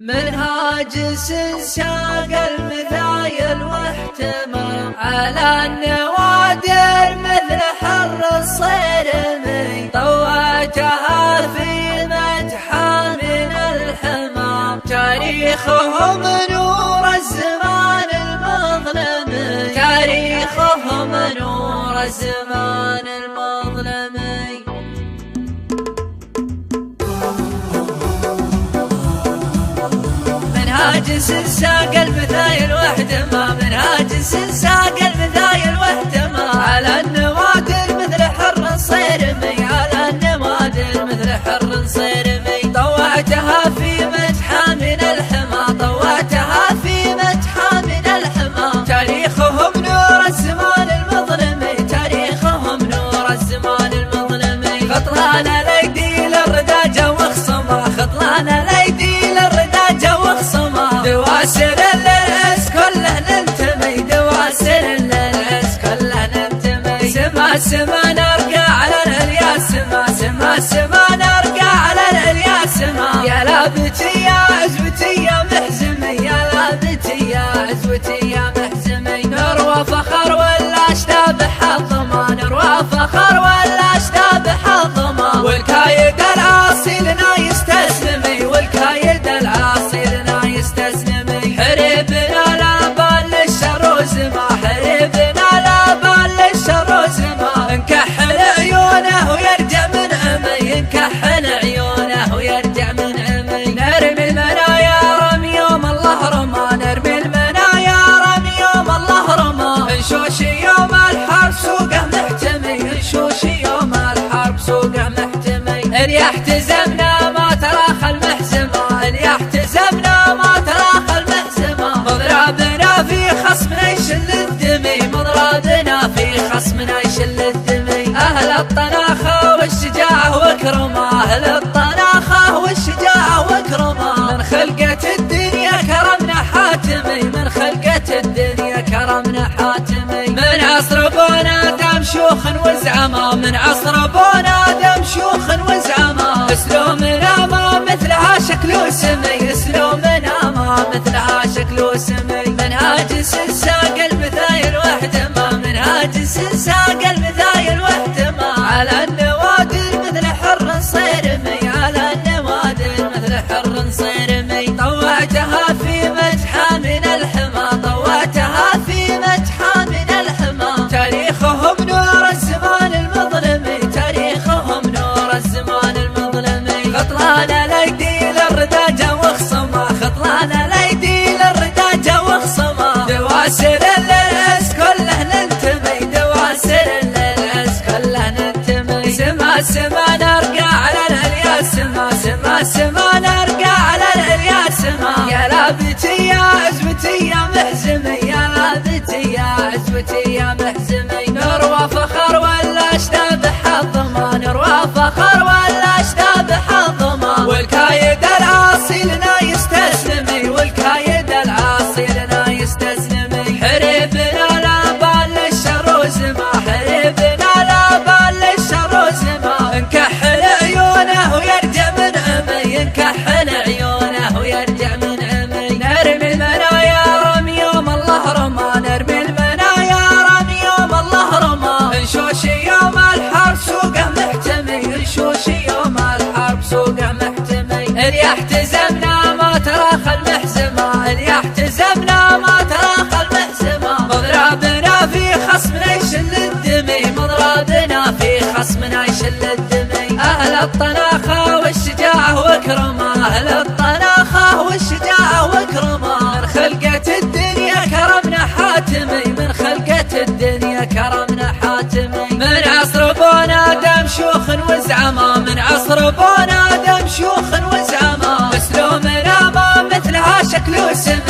منهاج ساق المثايل واحتمى على النوادر مثل حر الصيرمي، طواتها في مدحى من الحمى، تاريخهم نور الزمان المظلمي، تاريخهم نور الزمان المظلمي. منهاج ساق المثايل واحتمى، منهاج ساق المثايل واحتمى على النوادر مثل حر الصيرمي، على النوادر مثل حر الصيرمي، طوعتها في مدحى من الحمى، طوعتها في مدحى من الحمى، تاريخهم نور الزمان المظلمي، تاريخهم نور الزمان المظلمي. خطلان الايدي للرداجة وخصمة، خطلان الايدي للرداجة وخصمة، دواسر للأس كله ننتمي، دواسر للأس كله ننتمي. سما سما نرقى على العليا، سما سما سما نرقى على العليا سما، يا لابتي يا عزوتي يا محزمي، يا لابتي يا عزوتي يا محزمي. نروى فخر ولا اشتاب حظما، نروى فخر ولا اشتاب حظما، والكايد العاصي لنا يستسلمي، والكايد العاصي لنا يستسلمي. حريبنا لا بال للشر وزما، حريبنا لا بال للشر وزما، انكحل عيونه ويرجع من عمي، انكحل عيونه ويرجع من عمي. نرمي المنايا رمي يوم الله رمى، نرمي المنايا رمي يوم الله رمى، انشوش يوم الحرب سوقه محتمي، انشوش يوم الحرب سوقه محتمي. ان يحتزمنا ما تراخى المحزمة، ان يحتزمنا ما تراخى المحزمة، مضربنا في خصمنا يشل الدمي، مضربنا في خصمنا يشل الدمي. اهل الطناخة والشجاعة وكرمة، اهل الطناخة والشجاعة وكرمة، من خلقة الدنيا كرمنا حاتمي، من خلقة الدنيا كرمنا حاتمي. من عصر بونا دام شيوخ وزعما، من عصر بونا دام شيوخ وزعما، اسلوبنا ما مثلها شكل وسمي، اسلوبنا ما مثلها شكل وسمي. منهاج ساق المثايل واحتمى، منهاج ساق المثايل واحتمى على النوادر مثل حر صيرمي، على النوادر مثل حر صيرمي، طوعتها في مدحى من الحمى، طوعتها في مدحى من الحمى، تاريخهم نور الزمان المظلمي، تاريخهم نور الزمان المظلمي. خطلان الايدي للرداجة وخصمة، خطلان الايدي للرداجة وخصمة، دواسر للأس كله ننتمي، دواسر للأس كله ننتمي. سما سما نرقى على العليا سما، سما سما نرقى على العليا سما، يا لابتي يا عزوتي يا محزمي، يا لابتي يا عزوتي يا محزمي. نروى فخر ولا اشتاب حظما، نروى فخر ولا اشتاب حظما، والكايد العاصي لنا يستسلمي، والكايد العاصي لنا يستسلمي. حريبنا لا بال للشر وزما، حريبنا لا بال للشر وزما، انكحل عيونه ويرجع من عمي، انكحل عيونه ويرجع من عمي. نرمي المنايا رمي يوم الله رمى، نرمي المنايا رمي يوم الله رمى، انشوش يوم الحرب سوقه محتمي، انشوش يوم الحرب سوقه محتمي. ان يحتزمنا ما تراخى المحزمة، ان يحتزمنا ما تراخى المحزمة، مضربنا في خصمنا يشل الدمي، مضربنا في خصمنا يشل الدمي. اهل الطناخة والشجاعة وكرمة، اهل الطناخة والشجاعة وكرمة، من خلقة الدنيا كرمنا حاتمي، من خلقة الدنيا كرمنا حاتمي. من عصر بونا دام شيوخ وزعما، من عصر بونا دام شيوخ وزعما، اسلوبنا ما مثلها شكل وسمي،